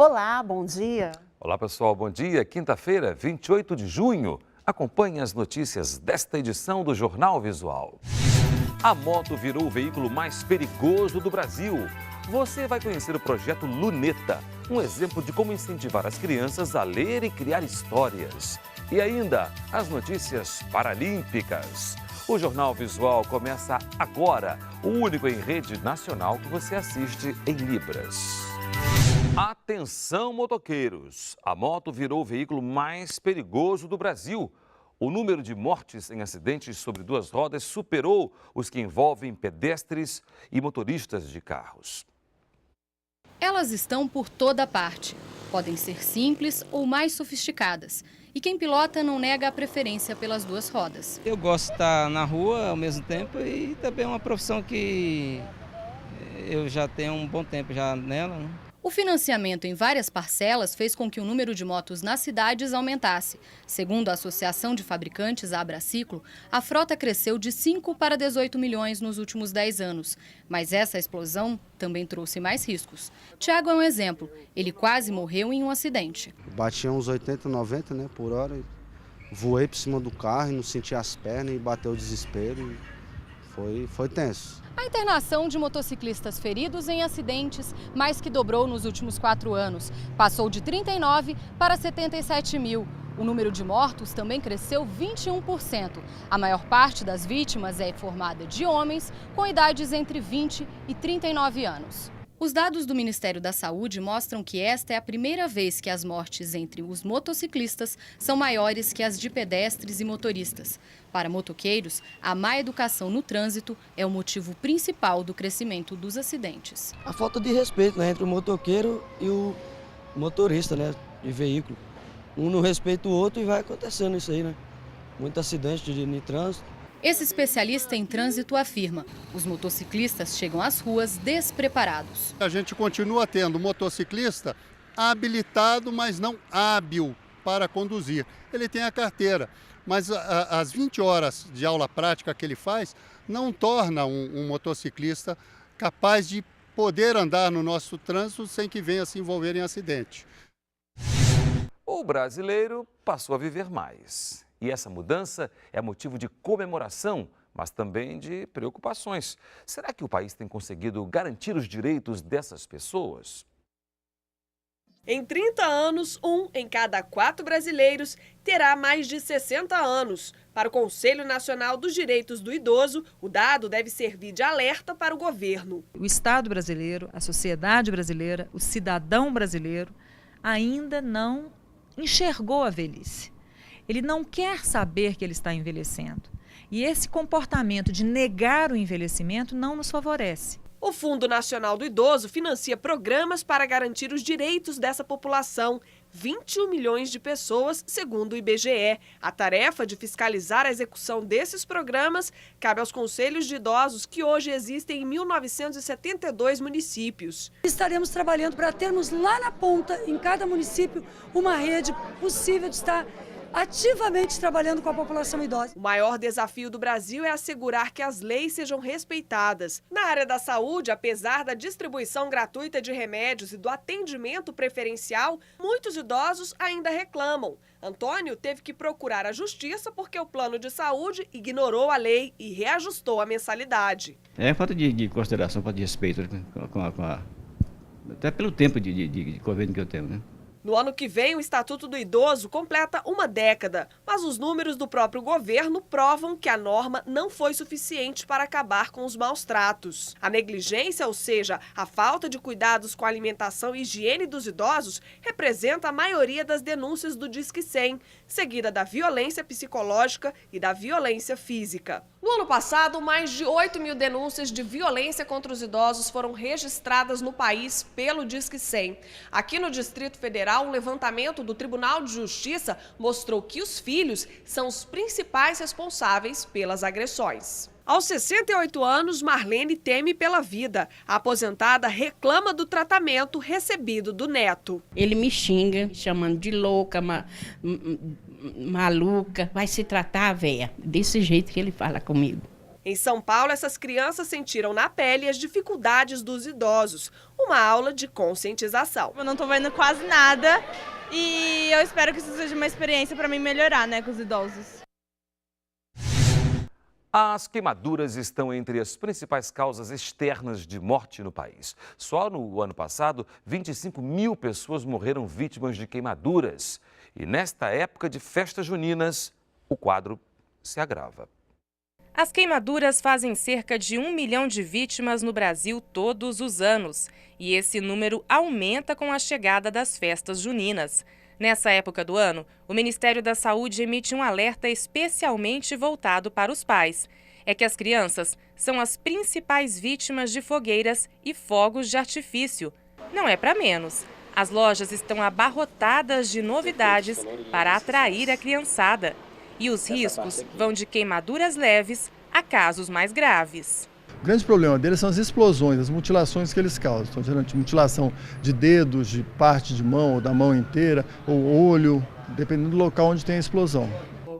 Olá, bom dia. Olá pessoal, bom dia. Quinta-feira, 28 de junho. Acompanhe as notícias desta edição do Jornal Visual. A moto virou o veículo mais perigoso do Brasil. Você vai conhecer o projeto Luneta, um exemplo de como incentivar as crianças a ler e criar histórias. E ainda, as notícias paralímpicas. O Jornal Visual começa agora, o único em rede nacional que você assiste em Libras. Atenção, motoqueiros! A moto virou o veículo mais perigoso do Brasil. O número de mortes em acidentes sobre duas rodas superou os que envolvem pedestres e motoristas de carros. Elas estão por toda parte. Podem ser simples ou mais sofisticadas. E quem pilota não nega a preferência pelas duas rodas. Eu gosto de estar na rua ao mesmo tempo e também é uma profissão que eu já tenho um bom tempo já nela, né? O financiamento em várias parcelas fez com que o número de motos nas cidades aumentasse. Segundo a Associação de Fabricantes, a Abraciclo, a frota cresceu de 5 para 18 milhões nos últimos 10 anos. Mas essa explosão também trouxe mais riscos. Tiago é um exemplo. Ele quase morreu em um acidente. Batia uns 80, 90, né, por hora. Voei por cima do carro e não senti as pernas e bateu o desespero. Foi tenso. A internação de motociclistas feridos em acidentes mais que dobrou nos últimos 4 anos. Passou de 39 para 77 mil. O número de mortos também cresceu 21%. A maior parte das vítimas é formada de homens com idades entre 20 e 39 anos. Os dados do Ministério da Saúde mostram que esta é a primeira vez que as mortes entre os motociclistas são maiores que as de pedestres e motoristas. Para motoqueiros, a má educação no trânsito é o motivo principal do crescimento dos acidentes. A falta de respeito, né, entre o motoqueiro e o motorista, né, de veículo. Um não respeita o outro e vai acontecendo isso aí, né? Muito acidente de trânsito. Esse especialista em trânsito afirma: os motociclistas chegam às ruas despreparados. A gente continua tendo motociclista habilitado, mas não hábil para conduzir. Ele tem a carteira, mas as 20 horas de aula prática que ele faz não torna um motociclista capaz de poder andar no nosso trânsito sem que venha se envolver em acidente. O brasileiro passou a viver mais. E essa mudança é motivo de comemoração, mas também de preocupações. Será que o país tem conseguido garantir os direitos dessas pessoas? Em 30 anos, 1 em cada 4 brasileiros terá mais de 60 anos. Para o Conselho Nacional dos Direitos do Idoso, o dado deve servir de alerta para o governo. O Estado brasileiro, a sociedade brasileira, o cidadão brasileiro ainda não enxergou a velhice. Ele não quer saber que ele está envelhecendo. E esse comportamento de negar o envelhecimento não nos favorece. O Fundo Nacional do Idoso financia programas para garantir os direitos dessa população. 21 milhões de pessoas, segundo o IBGE. A tarefa de fiscalizar a execução desses programas cabe aos conselhos de idosos que hoje existem em 1972 municípios. Estaremos trabalhando para termos lá na ponta, em cada município, uma rede possível de estar ativamente trabalhando com a população idosa. O maior desafio do Brasil é assegurar que as leis sejam respeitadas. Na área da saúde, apesar da distribuição gratuita de remédios e do atendimento preferencial, muitos idosos ainda reclamam. Antônio teve que procurar a justiça porque o plano de saúde ignorou a lei e reajustou a mensalidade. É falta de consideração, falta de respeito até pelo tempo de governo que eu tenho, né? No ano que vem, o Estatuto do Idoso completa uma década, mas os números do próprio governo provam que a norma não foi suficiente para acabar com os maus tratos. A negligência, ou seja, a falta de cuidados com a alimentação e higiene dos idosos, representa a maioria das denúncias do Disque 100, seguida da violência psicológica e da violência física. No ano passado, mais de 8 mil denúncias de violência contra os idosos foram registradas no país pelo Disque 100. Aqui no Distrito Federal, um levantamento do Tribunal de Justiça mostrou que os filhos são os principais responsáveis pelas agressões. Aos 68 anos, Marlene teme pela vida. A aposentada reclama do tratamento recebido do neto. Ele me xinga, chamando de louca, maluca. Vai se tratar, véia. Desse jeito que ele fala comigo. Em São Paulo, essas crianças sentiram na pele as dificuldades dos idosos. Uma aula de conscientização. Eu não estou vendo quase nada e eu espero que isso seja uma experiência para mim melhorar, com os idosos. As queimaduras estão entre as principais causas externas de morte no país. Só no ano passado, 25 mil pessoas morreram vítimas de queimaduras. E nesta época de festas juninas, o quadro se agrava. As queimaduras fazem cerca de 1 milhão de vítimas no Brasil todos os anos. E esse número aumenta com a chegada das festas juninas. Nessa época do ano, o Ministério da Saúde emite um alerta especialmente voltado para os pais. É que as crianças são as principais vítimas de fogueiras e fogos de artifício. Não é para menos. As lojas estão abarrotadas de novidades para atrair a criançada. E os riscos vão de queimaduras leves a casos mais graves. O grande problema deles são as explosões, as mutilações que eles causam. Então, geralmente, mutilação de dedos, de parte de mão, ou da mão inteira, ou olho, dependendo do local onde tem a explosão.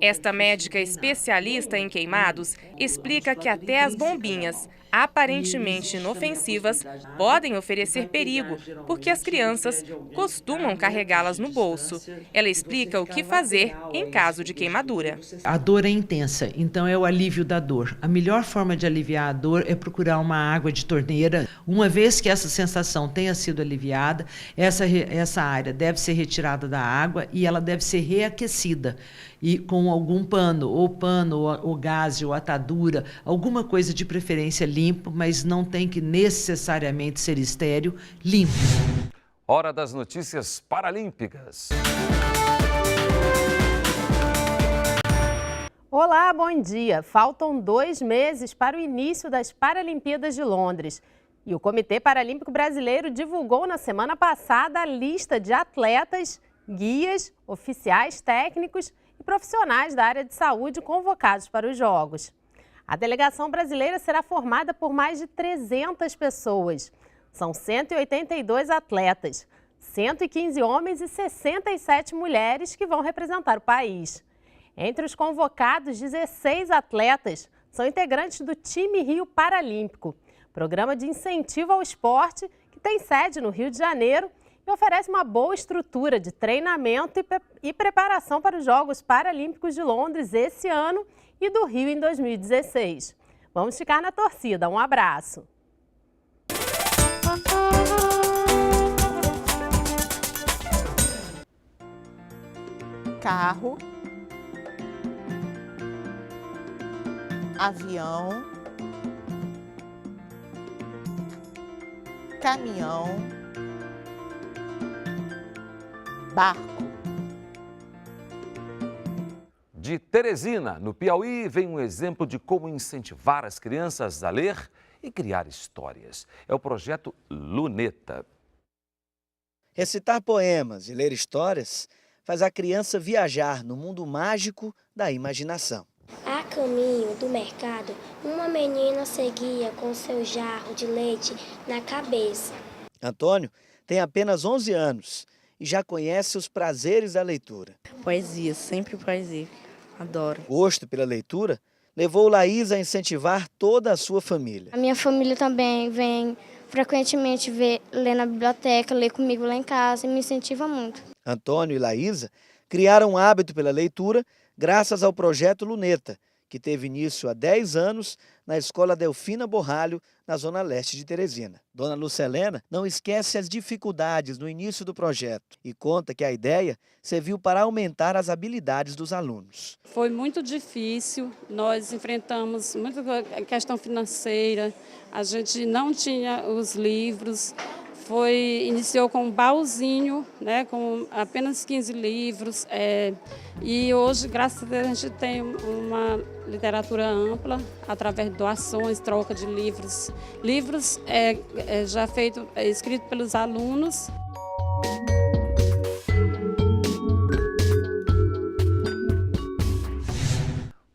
Esta médica especialista em queimados explica que até as bombinhas, aparentemente inofensivas, podem oferecer perigo, porque as crianças costumam carregá-las no bolso. Ela explica o que fazer em caso de queimadura. A dor é intensa, então é o alívio da dor. A melhor forma de aliviar a dor é procurar uma água de torneira. Uma vez que essa sensação tenha sido aliviada, essa área deve ser retirada da água e ela deve ser reaquecida. E com algum pano, ou gaze, ou atadura, alguma coisa de preferência limpo, mas não tem que necessariamente ser estéril, limpo. Hora das notícias paralímpicas. Olá, bom dia. Faltam 2 meses para o início das Paralimpíadas de Londres. E o Comitê Paralímpico Brasileiro divulgou na semana passada a lista de atletas, guias, oficiais técnicos e profissionais da área de saúde convocados para os Jogos. A delegação brasileira será formada por mais de 300 pessoas. São 182 atletas, 115 homens e 67 mulheres que vão representar o país. Entre os convocados, 16 atletas são integrantes do Time Rio Paralímpico, programa de incentivo ao esporte que tem sede no Rio de Janeiro e oferece uma boa estrutura de treinamento e preparação para os Jogos Paralímpicos de Londres esse ano e do Rio em 2016. Vamos ficar na torcida. Um abraço. Carro, avião, caminhão, barco. De Teresina, no Piauí, vem um exemplo de como incentivar as crianças a ler e criar histórias. É o projeto Luneta. Recitar poemas e ler histórias faz a criança viajar no mundo mágico da imaginação. A caminho do mercado, uma menina seguia com seu jarro de leite na cabeça. Antônio tem apenas 11 anos e já conhece os prazeres da leitura. Poesia, sempre poesia. Adoro. O gosto pela leitura levou Laís a incentivar toda a sua família. A minha família também vem frequentemente ler na biblioteca, ler comigo lá em casa e me incentiva muito. Antônio e Laísa criaram um hábito pela leitura graças ao projeto Luneta, que teve início há 10 anos na Escola Delfina Borralho, na zona leste de Teresina. Dona Lucelena não esquece as dificuldades no início do projeto e conta que a ideia serviu para aumentar as habilidades dos alunos. Foi muito difícil, nós enfrentamos muita questão financeira, a gente não tinha os livros. Iniciou com um baúzinho, com apenas 15 livros. E hoje, graças a Deus, a gente tem uma literatura ampla, através de doações, troca de livros. Livros já escrito pelos alunos.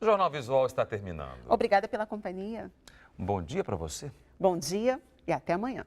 O Jornal Visual está terminando. Obrigada pela companhia. Um bom dia para você. Bom dia e até amanhã.